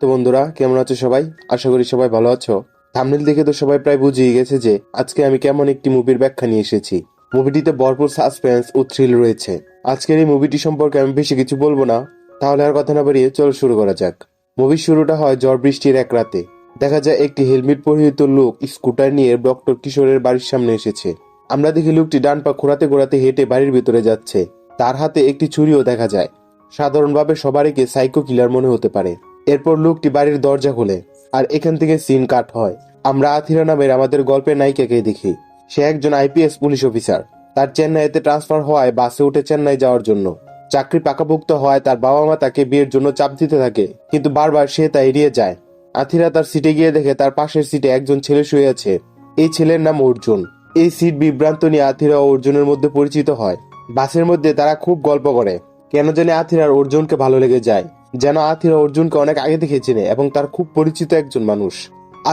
তো বন্ধুরা, কেমন আছো সবাই? আশা করি সবাই ভালো আছো। থাম্বনেল দেখে তো সবাই প্রায় বুঝিয়ে গেছে যে আজকে আমি কেমন একটি মুভির ব্যাখ্যা নিয়ে এসেছি। মুভিটিতে ভরপুর সাসপেন্স ও থ্রিল রয়েছে। আজকের এই মুভিটি সম্পর্কে আমি বেশি কিছু বলবো না, তাহলে আর কথা না বাড়িয়ে চলো শুরু করা যাক। মুভির শুরুটা হয় ঝড় বৃষ্টির এক রাতে। দেখা যায় একটি হেলমেট পরিহিত লোক স্কুটার নিয়ে ডক্টর কিশোরের বাড়ির সামনে এসেছে। আমরা দেখি লোকটি ডান পা ঘোরাতে ঘোরাতে হেঁটে বাড়ির ভিতরে যাচ্ছে। তার হাতে একটি ছুরিও দেখা যায়। সাধারণভাবে সবারকে সাইকো কিলার মনে হতে পারে। এরপর লোকটি বাড়ির দরজা খোলে, আর এখান থেকে সিন কাট হয়। আমরা আথিরা নামের আমাদের গল্পের নায়িকাকে দেখি। সে একজন আইপিএস পুলিশ অফিসার। তার চেন্নাইতে ট্রান্সফার হওয়ায় বাসে উঠে চেন্নাই যাওয়ার জন্য। চাকরি পাকাপোক্ত হয়, তার বাবা মা তাকে বিয়ের জন্য চাপ দিতে থাকে, কিন্তু বারবার সে তা এড়িয়ে যায়। আথিরা তার সিটে গিয়ে দেখে তার পাশের সিটে একজন ছেলে শুয়ে আছে। এই ছেলের নাম অর্জুন। এই সিট বিভ্রান্ত নিয়ে আথিরা ও অর্জুনের মধ্যে পরিচিত হয়। বাসের মধ্যে তারা খুব গল্প করে। কেন জানি আথিরার অর্জুনকে ভালো লেগে যায়, যেন আথিরা অর্জুনকে অনেক আগে থেকে চেনে এবং তার খুব পরিচিত একজন মানুষ।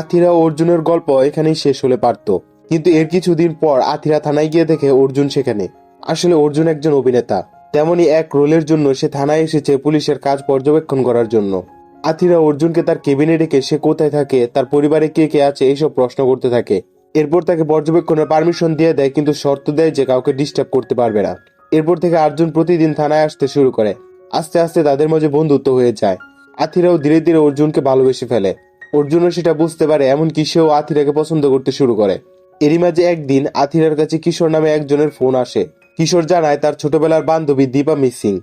আথিরা ও অর্জুনের গল্প এখানেই শেষ হলে পারত, কিন্তু এর কিছুদিন পর আথিরা থানায় গিয়ে দেখে অর্জুন সেখানে। আসলে অর্জুন একজন অভিনেতা, তেমনি এক রোলের জন্য সে থানায় এসেছে পুলিশের কাজ পর্যবেক্ষণ করার জন্য। আথিরা অর্জুনকে তার কেবিনে ডেকে সে কোথায় থাকে, তার পরিবারে কে কে আছে এইসব প্রশ্ন করতে থাকে। এরপর তাকে পর্যবেক্ষণের পারমিশন দিয়ে দেয়, কিন্তু শর্ত দেয় যে কাউকে ডিস্টার্ব করতে পারবে না। এরপর থেকে অর্জুন প্রতিদিন থানায় আসতে শুরু করে। আস্তে আস্তে তাদের মাঝে বন্ধুত্ব হয়ে যায়। আথিরাও ধীরে ধীরে অর্জুনকে ভালোবেসে ফেলে। অর্জুনও সেটা বুঝতে পারে, এমনকি সেও আথিরাকে পছন্দ করতে শুরু করে। এরই মাঝে একদিন আথিরার কাছে কিশোর নামে একজনের ফোন আসে। কিশোর জানায় তার ছোটবেলার বান্ধবী দীপা মিসিং।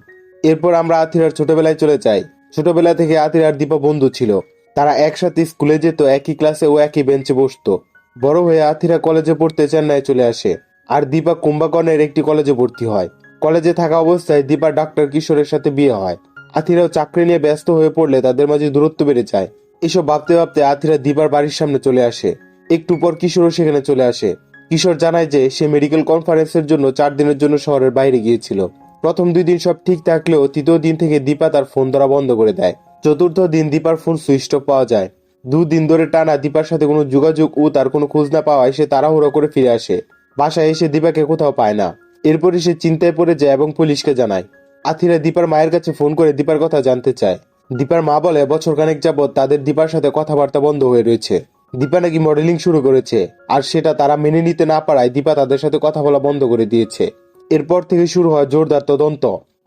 এরপর আমরা আথিরার ছোটবেলায় চলে যাই। ছোটবেলা থেকে আথিরার দীপা বন্ধু ছিল। তারা একসাথে স্কুলে যেত, একই ক্লাসে ও একই বেঞ্চে বসতো। বড় হয়ে আথিরা কলেজে পড়তে চেন্নাই চলে আসে, আর দীপা কুম্ভকর্ণের একটি কলেজে ভর্তি হয়। কলেজে থাকা অবস্থায় দীপার ডাক্তার কিশোরের সাথে বিয়ে হয়। আথিরাও চাকরি নিয়ে ব্যস্ত হয়ে পড়লে তাদের মাঝে দূরত্ব বেড়ে যায়। এসব ভাবতে ভাবতে আথিরা দীপার বাড়ির সামনে চলে আসে। একটু পর কিশোরও সেখানে চলে আসে। কিশোর জানায় যে সে মেডিকেল কনফারেন্সের জন্য 4 দিনের জন্য শহরের বাইরে গিয়েছিল। প্রথম 2 দিন সব ঠিক থাকলেও তৃতীয় দিন থেকে দীপা তার ফোন ধরা বন্ধ করে দেয়। চতুর্থ দিন দীপার ফোন সুইচ অফ পাওয়া যায়। 2 দিন ধরে টানা দীপার সাথে কোনো যোগাযোগ ও তার কোনো খোঁজ না পাওয়ায় সে তাড়াহুড়ো করে ফিরে আসে। বাসায় এসে দীপাকে কোথাও পায় না। এরপরই সে চিন্তায় পড়ে যায় এবং পুলিশকে জানায়। আথিরা দীপার মায়ের কাছে ফোন করে দীপার কথা জানতে চায়। দীপার মা বলে বছর খানেক যাবৎ তাদের দীপার সাথে কথাবার্তা বন্ধ হয়ে রয়েছে। দীপা নাকি মডেলিং শুরু করেছে, আর সেটা তারা মেনে নিতে না পারায় দীপা তাদের সাথে কথা বলা বন্ধ করে দিয়েছে। এরপর থেকে শুরু হয় জোরদার তদন্ত।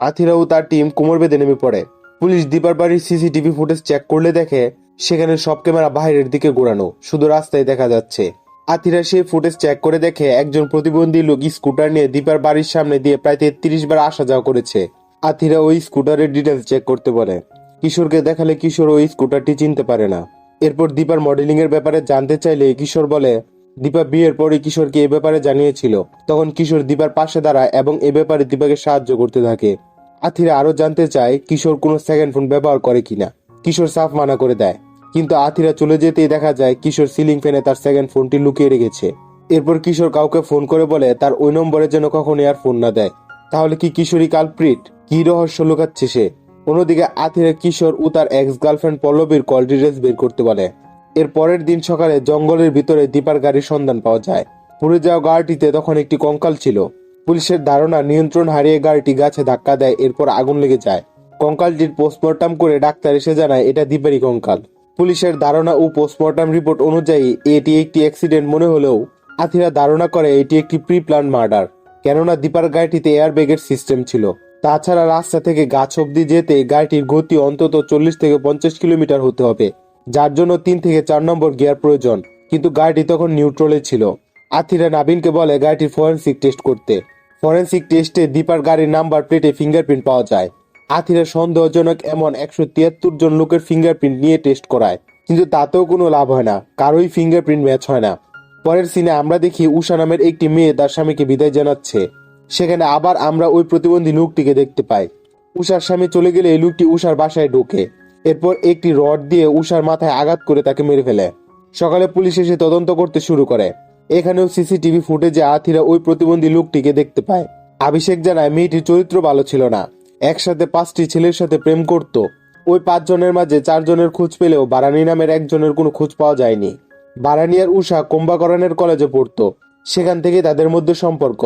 আথিরা ও তার টিম কোমর বেঁধে নেমে পড়ে। পুলিশ দীপার বাড়ির সিসিটিভি ফুটেজ চেক করলে দেখে সেখানে সব ক্যামেরা বাইরের দিকে ঘোরানো, শুধু রাস্তায় দেখা যাচ্ছে। আথিরা সেই ফুটেজ চেক করে দেখে একজন প্রতিবন্ধী লোক স্কুটার নিয়ে দীপার বাড়ির সামনে দিয়ে প্রায় 33 বার আসা যাওয়া করেছে। আথিরা ওই স্কুটারের ডিটেলস চেক করতে বলে। কিশোরকে দেখালে কিশোর ওই স্কুটারটি চিনতে পারে না। এরপর দীপার মডেলিং এর ব্যাপারে জানতে চাইলে কিশোর বলে দীপা বিয়ের পরে কিশোরকে এ ব্যাপারে জানিয়েছিল। তখন কিশোর দীপার পাশে দাঁড়ায় এবং এ ব্যাপারে দীপাকে সাহায্য করতে থাকে। আথিরা আরো জানতে চায় কিশোর কোনো সেকেন্ড ফোন ব্যবহার করে কিনা। কিশোর সাফ মানা করে দেয়, কিন্তু আথিরা চলে যেতেই দেখা যায় কিশোর সিলিং ফ্যানে তার সেকেন্ড ফোনটি লুকিয়ে রেখেছে। এরপর কিশোর কাউকে ফোন করে বলে তার ওই নম্বরে যেন কখনই আর ফোন না দেয়। তাহলে কি কিশোরই কালপ্রিট? কি রহস্য লুকাচ্ছে সে? অন্যদিকে আথিরা কিশোর ও তার এক্স গার্লফ্রেন্ড পল্লবীর কল ডিটেলস বের করতে বলে। এর পরের দিন সকালে জঙ্গলের ভিতরে দীপার গাড়ির সন্ধান পাওয়া যায়। পুড়ে যাওয়া গাড়িটিতে তখন একটি কঙ্কাল ছিল। পুলিশের ধারণা নিয়ন্ত্রণ হারিয়ে গাড়িটি গাছে ধাক্কা দেয়, এরপর আগুন লেগে যায়। কঙ্কালটির পোস্টমর্টম করে ডাক্তার এসে জানায় এটা দীপারই কঙ্কাল। পুলিশের ধারণা ও পোস্টমর্টম রিপোর্ট অনুযায়ী এটি একটি অ্যাক্সিডেন্ট মনে হলেও আথিরা ধারণা করে এটি একটি প্রি প্ল্যান মার্ডার, কেননা দীপার গাড়িটিতে এয়ার ব্যাগের সিস্টেম ছিল। তাছাড়া রাস্তা থেকে গাছ অব্দি যেতে গাড়িটির গতি অন্তত 40 থেকে 50 কিলোমিটার হতে হবে, যার জন্য 3 থেকে 4 নম্বর গিয়ার প্রয়োজন। কিন্তু গাড়িটি তখন নিউট্রালে ছিল। আথিরা নাবিনকে বলে গাড়িটির ফরেনসিক টেস্ট করতে। ফরেনসিক টেস্টে দীপার গাড়ির নাম্বার প্লেটে ফিঙ্গারপ্রিন্ট পাওয়া যায়। আথিরা সন্দেহজনক এমন 173 জন লোকের ফিঙ্গারপ্রিন্ট নিয়ে টেস্ট করায়, কিন্তু তাতেও কোনো লাভ হয় না, কারোই ফিঙ্গারপ্রিন্ট ম্যাচ হয় না। পরের সিনে আমরা দেখি উষা নামের একটি মেয়ে তার স্বামীকে বিদায় জানাচ্ছে। সেখানে আবার আমরা ওই প্রতিবন্ধী লোকটিকে দেখতে পাই। উষার স্বামী চলে গেলে এই লোকটি উষার বাসায় ঢোকে। এরপর একটি রড দিয়ে উষার মাথায় আঘাত করে তাকে মেরে ফেলে। সকালে পুলিশ এসে তদন্ত করতে শুরু করে। এখানেও সিসিটিভি ফুটেজে আথিরা ওই প্রতিবন্ধী লোকটিকে দেখতে পায়। অভিষেক জানায় মেয়েটির চরিত্র ভালো ছিল না, একসাথে 5টি ছেলের সাথে প্রেম করত। ওই 5 জনের মাঝে 4 জনের খোঁজ পেলেও বারানি নামের একজনের কোনো খোঁজ পাওয়া যায়নি। বারানি আর উষা কুম্ভকর্ণের কলেজে পড়তো, সেখান থেকে তাদের মধ্যে সম্পর্ক।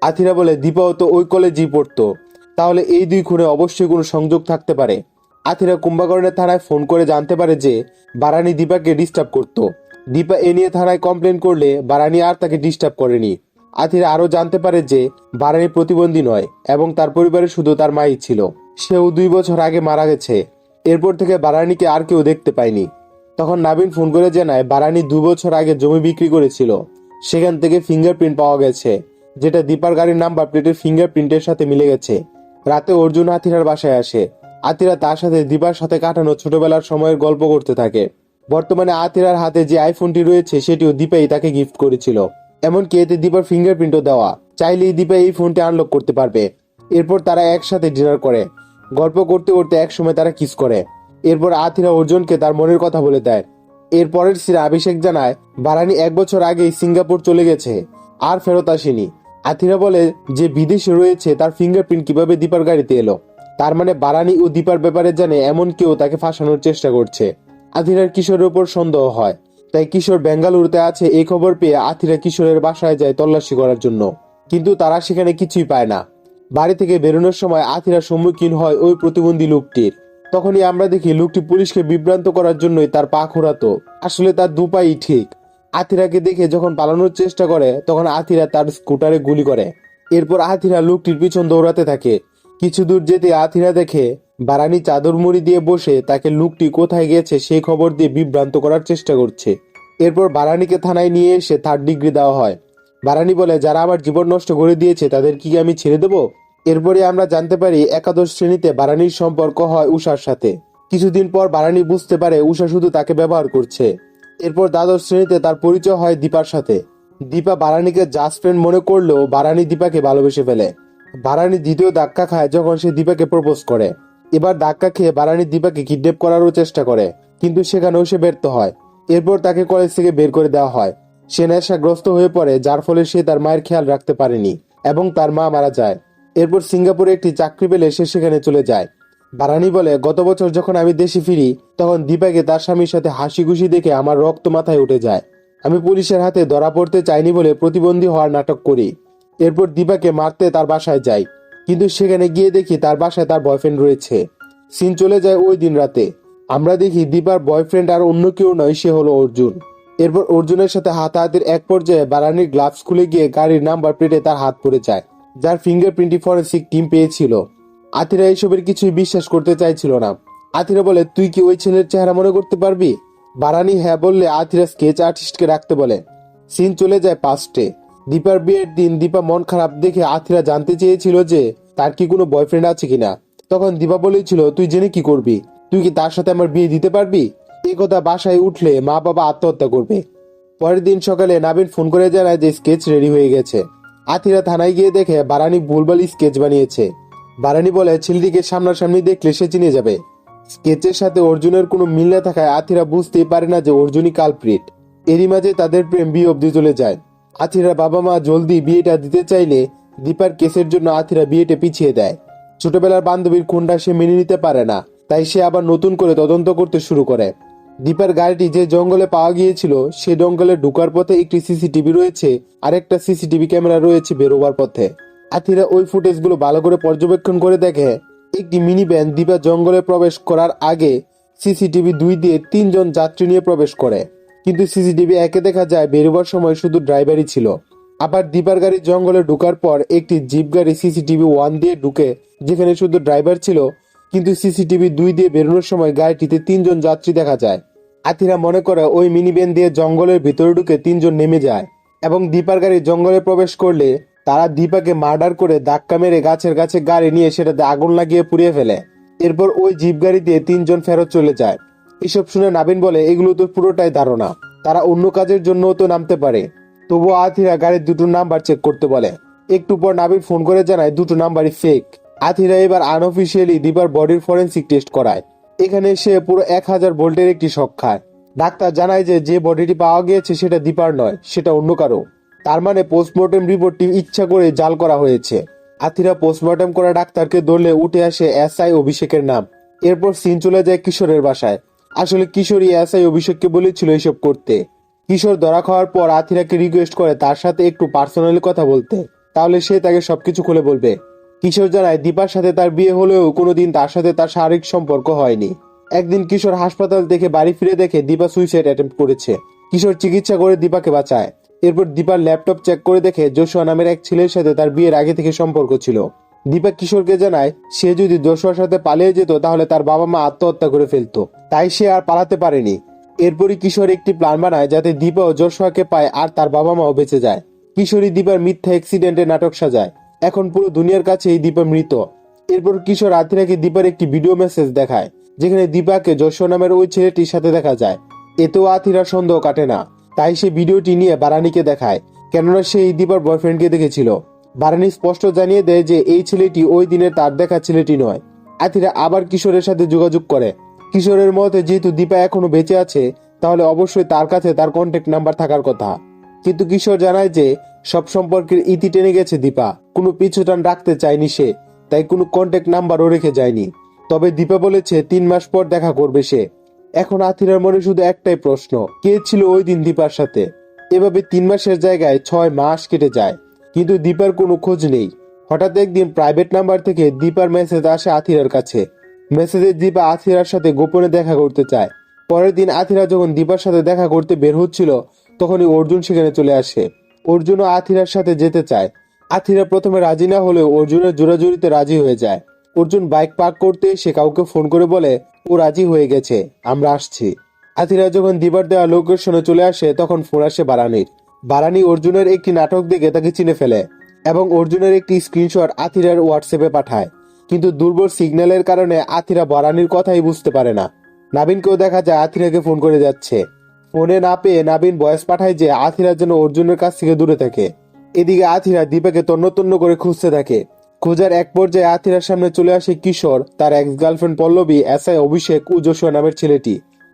আথিরা বলে দীপাও তো ওই কলেজেই পড়তো, তাহলে এই 2 খুনে অবশ্যই কোনো সংযোগ থাকতে পারে। আথিরা কুম্ভকর্ণের থানায় ফোন করে জানতে পারে যে বারানি দীপাকে ডিস্টার্ব করত। দীপা এ নিয়ে থানায় কমপ্লেন করলে বারানি আর তাকে ডিস্টার্ব করেনি। আথিরা আরো জানতে পারে যে বারানি প্রতিবন্ধী নয় এবং তার পরিবারে শুধু তার মাই ছিল। সেও 2 বছর আগে মারা গেছে। এরপর থেকে বারানিকে আর কেউ দেখতে পায়নি। তখন নাবিন ফোন করে জানায় বারানি 2 বছর আগে জমি বিক্রি করেছিল। সেখান থেকে ফিঙ্গারপ্রিন্ট পাওয়া গেছে, যেটা দীপার গাড়ির নাম্বার প্লেটের ফিঙ্গারপ্রিন্টের সাথে মিলে গেছে। রাতে অর্জুন আথিরার বাসায় আসে। আথিরা তার সাথে দীপার সাথে কাটানো ছোটবেলার সময়ের গল্প করতে থাকে। বর্তমানে আথিরার হাতে যে আইফোনটি রয়েছে সেটিও দীপাই তাকে গিফট করেছিল। এমনকি এতে দীপার ফিঙ্গারপ্রিন্টও দেওয়া। চাইলেই দীপা এই ফোনটি আনলক করতে পারবে। এরপর তারা একসাথে ডিনার করে। গল্প করতে করতে একসময় তারা কিস করে। এরপর আথিরা অর্জুনকে তার মনের কথা বলে দেয়। এর পরের সিনে অভিষেক জানায় বারানি 1 বছর আগেই সিঙ্গাপুর চলে গেছে, আর ফেরত আসেনি। আথিরা বলে যে বিদেশে রয়েছে তার ফিঙ্গারপ্রিন্ট কিভাবে দীপার গাড়িতে এলো। তার মানে বারানি ও দীপার ব্যাপারে জানে এমন কেউ তাকে ফাঁসানোর চেষ্টা করছে। আথিরার কিশোরের উপর সন্দেহ হয়, তাই কিশোর বেঙ্গালুরুতে আছে এই খবর পেয়ে আথিরা কিশোরের বাসায় যায় তল্লাশি করার জন্য। কিন্তু তারা সেখানে কিছুই পায় না। বাড়ি থেকে বেরোনোর সময় আথিরার সম্মুখীন হয় ওই প্রতিবন্ধী লোকটির। তখনই আমরা দেখি লোকটি পুলিশকে বিভ্রান্ত করার জন্যই তার পা খোঁড়াতো। আসলে তার দুপাই ঠিক। আথিরাকে দেখে যখন পালানোর চেষ্টা করে তখন আথিরা তার স্কুটারে গুলি করে। এরপর আথিরা লোকটির পিছন দৌড়াতে থাকে। কিছু দূর যেতে আথিরা দেখে বারানি চাদর মুড়ি দিয়ে বসে তাকে লোকটি কোথায় গেছে সেই খবর দিয়ে বিভ্রান্ত করার চেষ্টা করছে। এরপর বারানিকে থানায় নিয়ে এসে 3rd ডিগ্রি দেওয়া হয়। বারানি বলে যারা আমার জীবন নষ্ট করে দিয়েছে তাদের কি আমি ছেড়ে দেব? এরপরে আমরা জানতে পারি একাদশ শ্রেণীতে বারানির সম্পর্ক হয় উষার সাথে। কিছুদিন পর বারানি বুঝতে পারে উষা শুধু তাকে ব্যবহার করছে। এরপর দ্বাদশ শ্রেণীতে তার পরিচয় হয় দীপার সাথে। দীপা বারানিকে জাস্ট ফ্রেন্ড মনে করলেও বারানি দীপাকে ভালোবেসে ফেলে। বারানি দ্বিতীয় ধাক্কা খায় যখন সে দীপাকে প্রপোজ করে। এবার ধাক্কা খেয়ে বারানি দীপাকে কিডন্যাপ করারও চেষ্টা করে, কিন্তু সেখানেও সে ব্যর্থ হয়। এরপর তাকে কলেজ থেকে বের করে দেওয়া হয়। সে নেশাগ্রস্ত হয়ে পড়ে, যার ফলে সে তার মায়ের খেয়াল রাখতে পারেনি এবং তার মা মারা যায়। এরপর সিঙ্গাপুরে একটি চাকরি পেলে সে সেখানে চলে যায়। বারানি বলে গত বছর যখন আমি দেশে ফিরি তখন দীপাকে তার স্বামীর সাথে হাসি খুশি দেখে আমার রক্ত মাথায় উঠে যায়। আমি পুলিশের হাতে ধরা পড়তে চাইনি বলে প্রতিবন্ধী হওয়ার নাটক করি। এরপর দীপাকে মারতে তার বাসায় যাই, কিন্তু সেখানে গিয়ে দেখি তার বাসায় তার বয়ফ্রেন্ড রয়েছে। সিন চলে যায় ওই দিন রাতে। আমরা দেখি দীপার বয়ফ্রেন্ড আর অন্য কেউ নয়, সে হলো অর্জুন। এরপর অর্জুনের সাথে হাতাহাতির এক পর্যায়ে বারানির গ্লাভস খুলে গিয়ে গাড়ির নাম্বার প্লেটে তার হাত পড়ে যায়, যার ফিঙ্গারপ্রিন্টই ফরেন্সিক টিম পেয়েছিল। আথিরা এইসবের কিছুই বিশ্বাস করতে চাইছিল না। আথিরা বলে তুই কি ওই ছেলের চেহারা মনে করতে পারবি? বারানি হ্যাঁ বললে আথিরা স্কেচ আর্টিস্টকে রাখতে বলে। সিন চলে যায় পাস্টে। দীপার বিয়ের দিন দীপা মন খারাপ দেখে আথিরা জানতে চেয়েছিল যে তার কি কোনো বয়ফ্রেন্ড আছে কিনা। তখন দীপা বলেছিল তুই জেনে কি করবি? তুই কি তার সাথে আমার বিয়ে দিতে পারবি? এই কথা বাসায় উঠলে মা বাবা আত্মহত্যা করবে। পরের দিন সকালে নাবিন ফোন করে জানায় যে স্কেচ রেডি হয়ে গেছে। আথিরা থানায় গিয়ে দেখে বারানি ভুলভাল স্কেচ বানিয়েছে। বারানি বলে ছেলেটিকে সামনাসামনি দেখলে সে চিনে যাবে। স্কেচের সাথে অর্জুনের কোনো মিল না থাকায় আথিরা বুঝতেই পারে না যে অর্জুনই কালপ্রিট। এরই মাঝে তাদের প্রেম বিয়ে অবধি চলে যায়। আথিরার বাবা মা জলদি বিয়েটা দিতে চাইলে দীপার কেসের জন্য আথিরা বিয়েটা পিছিয়ে দেয়। ছোটবেলার বান্ধবীর খুনটা সে মেনে নিতে পারে না, তাই সে আবার নতুন করে তদন্ত করতে শুরু করে। দীপার গাড়িটি যে জঙ্গলে পাওয়া গিয়েছিল সে জঙ্গলে ঢুকার পথে একটি সিসিটিভি রয়েছে, আর একটা সিসিটিভি ক্যামেরা রয়েছে বেরোবার পথে। আথিরা ওই ফুটেজগুলো ভালো করে পর্যবেক্ষণ করে দেখে একটি মিনি ভ্যান দীপা জঙ্গলে প্রবেশ করার আগে সিসিটিভি 2 দিয়ে 3 জন যাত্রী নিয়ে প্রবেশ করে, কিন্তু সিসিটিভি 1 দেখা যায় বেরোবার সময় শুধু ড্রাইভারই ছিল। আবার দীপার গাড়ি জঙ্গলে ঢুকার পর একটি জিপ গাড়ি সিসিটিভি 1 দিয়ে ঢুকে, যেখানে শুধু ড্রাইভার ছিল, কিন্তু সিসিটিভি 2 দিয়ে বেরোনোর সময় গাড়িটিতে 3 জন যাত্রী দেখা যায়। আথিরা মনে করে ওই মিনি ভ্যান দিয়ে জঙ্গলের ভিতরে ঢুকে 3 জন নেমে যায় এবং দীপার গাড়ি জঙ্গলে প্রবেশ করলে তারা দীপাকে মার্ডার করে ধাক্কা মেরে গাছের কাছে গাড়ি নিয়ে সেটাতে আগুন লাগিয়ে পুড়িয়ে ফেলে। এরপর ওই জিপ গাড়ি দিয়ে 3 জন ফেরত চলে যায়। এসব শুনে নাবিন বলে এগুলো তো পুরোটাই ধারণা, তারা অন্য কাজের জন্য তো নামতে পারে। তবুও আথিরা গাড়ির 2টো নাম্বার চেক করতে বলে। একটু পর নাবিন ফোন করে জানায় 2টো নাম্বারই ফেক। আথিরা এবার আনঅফিসিয়ালি দীপার বডির ফরেন্সিক টেস্ট করায়। এখানে সে পুরো 1000 ভোল্টের একটি শক খায়। ডাক্তার জানায় যে বডিটি পাওয়া গিয়েছে সেটা দীপার নয়, সেটা অন্য কারো। তার মানে পোস্টমর্টেম রিপোর্টটি ইচ্ছা করে জাল করা হয়েছে। আথিরা পোস্টমর্টেম করা ডাক্তারকে ধরলে উঠে আসে এসআই অভিষেকের নাম। এরপর সিন চলে যায় কিশোরের বাসায়। আসলে কিশোরই এসআই অভিষেককে বলেছিল এসব করতে। কিশোর ধরা খাওয়ার পর আথিরাকে রিকোয়েস্ট করে তার সাথে একটু পার্সোনালি কথা বলতে, তাহলে সে তাকে সবকিছু খুলে বলবে। কিশোর জানায় দীপার সাথে তার বিয়ে হলেও কোনোদিন তার সাথে তার শারীরিক সম্পর্ক হয়নি। একদিন কিশোর হাসপাতাল থেকে বাড়ি ফিরে দেখে দীপা সুইসাইড অ্যাটেম্প্ট করেছে। কিশোর চিকিৎসা করে দীপাকে বাঁচায়। এরপর দীপার ল্যাপটপ চেক করে দেখে জোশুয়া নামের এক ছেলের সাথে তার বিয়ের আগে থেকে সম্পর্ক ছিল। দীপা কিশোরকে জানায় সে যদি জোশুয়ার সাথে পালিয়ে যেত তাহলে তার বাবা মা আত্মহত্যা করে ফেলতো, তাই সে আর পালাতে পারেনি। এরপরই কিশোর একটি প্ল্যান বানায় যাতে দীপা ও জোশুয়াকে পায় আর তার বাবা মাও বেঁচে যায়। কিশোরী দীপার মিথ্যা অ্যাক্সিডেন্টে নাটক সাজায়। এখন পুরো দুনিয়ার কাছে এই দীপা মৃত। এরপর কিশোর আথিরাকে দীপার একটি ভিডিও মেসেজ দেখায় যেখানে দীপাকে জোশুয়া নামের ওই ছেলেটির সাথে দেখা যায়। এতেও আথিরার সন্দেহ কাটে না, তাই সে ভিডিওটি নিয়ে বারানিকে দেখায়, কেননা সে এই দীপার বয়ফ্রেন্ডকে দেখেছিল। বারানি স্পষ্ট জানিয়ে দেয় যে এই ছেলেটি ওই দিনের তার দেখা ছেলেটি নয়। আথিরা আবার কিশোরের সাথে যোগাযোগ করে। কিশোরের মতে যেহেতু দীপা এখনো বেঁচে আছে তাহলে অবশ্যই তার কাছে তার কন্ট্যাক্ট নাম্বার থাকার কথা। কিন্তু কিশোর জানায় যে সব সম্পর্কের ইতি টেনে গেছে দীপা, কোনো পিছুটান রাখতে চায়নি সে, তাই কোনো কন্ট্যাক্ট নাম্বারও রেখে যায়নি। তবে দীপা বলেছে 3 মাস পর দেখা করবে সে। এখন আথিরার মনে শুধু একটাই প্রশ্ন, কে ছিল ওই দিন দীপার সাথে? এভাবে 3 মাসের জায়গায় 6 মাস কেটে যায়, কিন্তু দীপার কোনো খোঁজ নেই। হঠাৎ একদিন প্রাইভেট নাম্বার থেকে দীপার মেসেজ আসে আথিরার কাছে। মেসেজে দীপা আথিরার সাথে গোপনে দেখা করতে চায়। পরের দিন আথিরা যখন দীপার সাথে দেখা করতে বের হচ্ছিল তখনই অর্জুন সেখানে চলে আসে। অর্জুনও আথিরার সাথে যেতে চায়। আথিরা প্রথমে রাজি না হলেও অর্জুনের জোরাজুরিতে রাজি হয়ে যায়। অর্জুন বাইক পার্ক করতে সে কাউকে ফোন করে বলে ও রাজি হয়ে গেছে, আমরা আসছি। আথিরা যখন দীপার দেওয়া লোকেশনে চলে আসে তখন ফোন আসে বারানির। বারানি অর্জুনের একটি নাটক দেখে তাকে চিনে ফেলে এবং অর্জুনের একটি স্ক্রিনশট আথিরার হোয়াটসঅ্যাপে পাঠায়। কিন্তু দুর্বল সিগন্যালের কারণে আথিরা বারানির কথাই বুঝতে পারে না। নাবিনকেও দেখা যায় আথিরাকে ফোন করে যাচ্ছে। ফোনে না পেয়ে নাবিন ভয়েস পাঠায় যে আথিরা যেন অর্জুনের কাছ থেকে দূরে থাকে। এদিকে আথিরা দীপাকে তন্ন তন্ন করে খুঁজতে থাকে। খোঁজার এক পর্যায়ে আথিরার সামনে চলে আসে কিশোর, তার এক্স গার্লফ্রেন্ড পল্লবী, এসআই অভিষেক ও জোশুয়া নামের ছেলেটি।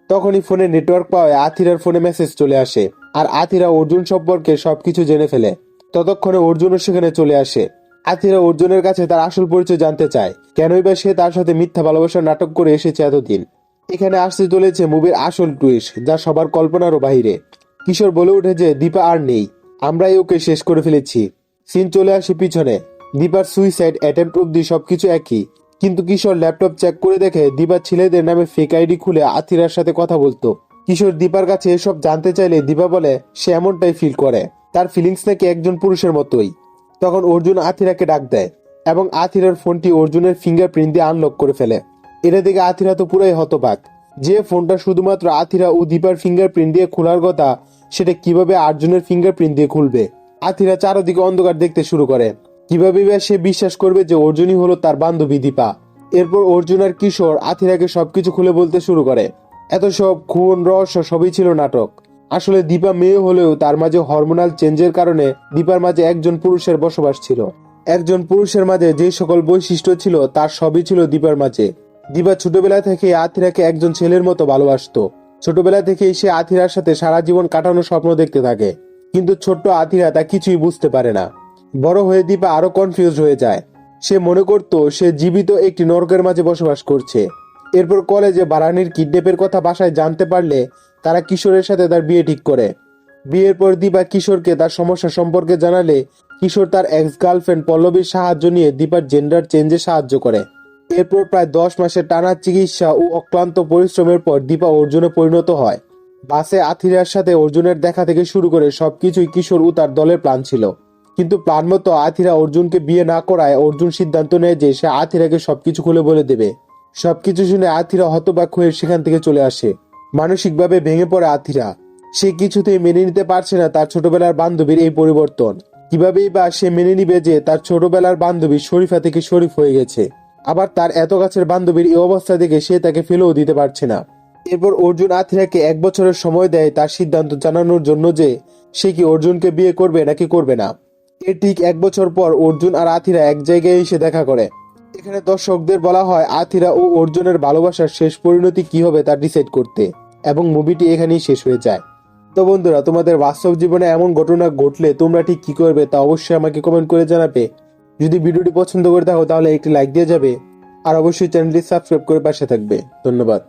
তখনই ফোনে নেটওয়ার্ক পাওয়ায় আথিরার ফোনে মেসেজ চলে আসে আর আথিরা অর্জুন সম্পর্কে সবকিছু জেনে ফেলে। ততক্ষণে অর্জুনও সেখানে চলে আসে। আথিরা অর্জুনের কাছে তার আসল পরিচয় জানতে চায়, কেনই বা সে তার সাথে মিথ্যা ভালোবাসার নাটক করে এসেছে এতদিন। এখানে আসতে চলেছে মুভির আসল টুইস্ট, যা সবার কল্পনারও বাহিরে। কিশোর বলে উঠে যে দীপা আর নেই, আমরাই ওকে শেষ করে ফেলেছি। সিন চলে আসে পিছনে। দীপার সুইসাইড অ্যাটেম্প্ট অব্দি সবকিছু একই, কিন্তু কিশোর ল্যাপটপ চেক করে দেখে দীপার ছেলেদের নামে ফেক আইডি খুলে আথিরার সাথে কথা বলতো। কিশোর দীপার কাছে এসব জানতে চাইলে দীপা বলে সে এমনটাই ফিল করে, তার ফিলিংস নাকি একজন পুরুষের মতোই। তখন অর্জুন আথিরাকে ডাক দেয় এবং আথিরার ফোনটি অর্জুনের ফিঙ্গারপ্রিন্ট দিয়ে আনলক করে ফেলে। এটা দেখে আথিরা তো পুরাই হতবাক। যে ফোনটা শুধুমাত্র আথিরা ও দীপার ফিঙ্গারপ্রিন্ট দিয়ে খোলার কথা, সেটা কিভাবে আর্জুনের ফিঙ্গারপ্রিন্ট দিয়ে খুলবে? আথিরা চারদিকে অন্ধকার দেখতে শুরু করে। কিভাবে সে বিশ্বাস করবে যে অর্জুনই হলো তার বান্ধবী দীপা? এরপর অর্জুন আর কিশোর আথিরাকে সবকিছু খুলে বলতে শুরু করে। এত সব খুন রহস্য সবই ছিল নাটক। আসলে দীপা মেয়ে হলেও তার মাঝে হরমোনাল চেঞ্জের কারণে দীপার মাঝে একজন পুরুষের বসবাস ছিল। একজন পুরুষের মাঝে যে সকল বৈশিষ্ট্য ছিল তার সবই ছিল দীপার মাঝে। দীপা ছোটবেলা থেকে আথিরাকে একজন ছেলের মতো ভালোবাসতো। ছোটবেলা থেকেই সে আথিরার সাথে সারা জীবন কাটানোর স্বপ্ন দেখতে থাকে, কিন্তু ছোট্ট আথিরা তা কিছুই বুঝতে পারে না। বড় হয়ে দীপা আরো কনফিউজ হয়ে যায়। সে মনে করত সে জীবিত একটি নরকের মাঝে বসবাস করছে। এরপর কলেজে বারানির কিডন্যাপের কথা বাসায় জানতে পারলে তারা কিশোরের সাথে তার বিয়ে ঠিক করে। বিয়ের পর দীপা কিশোরকে তার সমস্যা সম্পর্কে জানালে কিশোর তার এক্স গার্লফ্রেন্ড পল্লবীর সাহায্য নিয়ে দীপার জেন্ডার চেঞ্জে সাহায্য করে। এরপর প্রায় 10 মাসের টানা চিকিৎসা ও অক্লান্ত পরিশ্রমের পর দীপা অর্জুনে পরিণত হয়। বাসে আথিরার সাথে অর্জুনের দেখা থেকে শুরু করে সবকিছুই কিশোর ও তার দলের প্ল্যান ছিল। কিন্তু প্ল্যান মতো আথিরা অর্জুনকে বিয়ে না করায় অর্জুন সিদ্ধান্ত নেয় যে সে আথিরাকে সবকিছু খুলে বলে দেবে। সবকিছু শুনে আথিরা হতবাক হয়ে সেখান থেকে চলে আসে। মানসিকভাবে ভেঙে পড়ে আথিরা। সে কিছুতেই মেনে নিতে পারছে না তার ছোটবেলার বান্ধবীর এই পরিবর্তন। কিভাবেই বা সে মেনে নিবে যে তার ছোটবেলার বান্ধবী শরীফা থেকে শরীফ হয়ে গেছে। আবার তার এত কাছের বান্ধবীর এই অবস্থা দেখে সে তাকে ফেলেও দিতে পারছে না। এরপর অর্জুন আথিরাকে 1 বছরের সময় দেয় তার সিদ্ধান্ত জানানোর জন্য যে সে কি অর্জুনকে বিয়ে করবে নাকি করবে না। এর ঠিক 1 বছর পর অর্জুন আর আথিরা এক জায়গায় এসে দেখা করে। এখানে দর্শকদের বলা হয় আথিরা ও অর্জুনের ভালোবাসার শেষ পরিণতি কি হবে তা ডিসাইড করতে, এবং মুভিটি এখানেই শেষ হয়ে যায়। তো বন্ধুরা, তোমাদের বাস্তব জীবনে এমন ঘটনা ঘটলে তোমরা ঠিক কি করবে তা অবশ্যই আমাকে কমেন্ট করে জানাবে। যদি ভিডিওটি পছন্দ করে থাকো তাহলে একটি লাইক দিয়ে যাবে, আর অবশ্যই চ্যানেলটি সাবস্ক্রাইব করে পাশে থাকবে। ধন্যবাদ।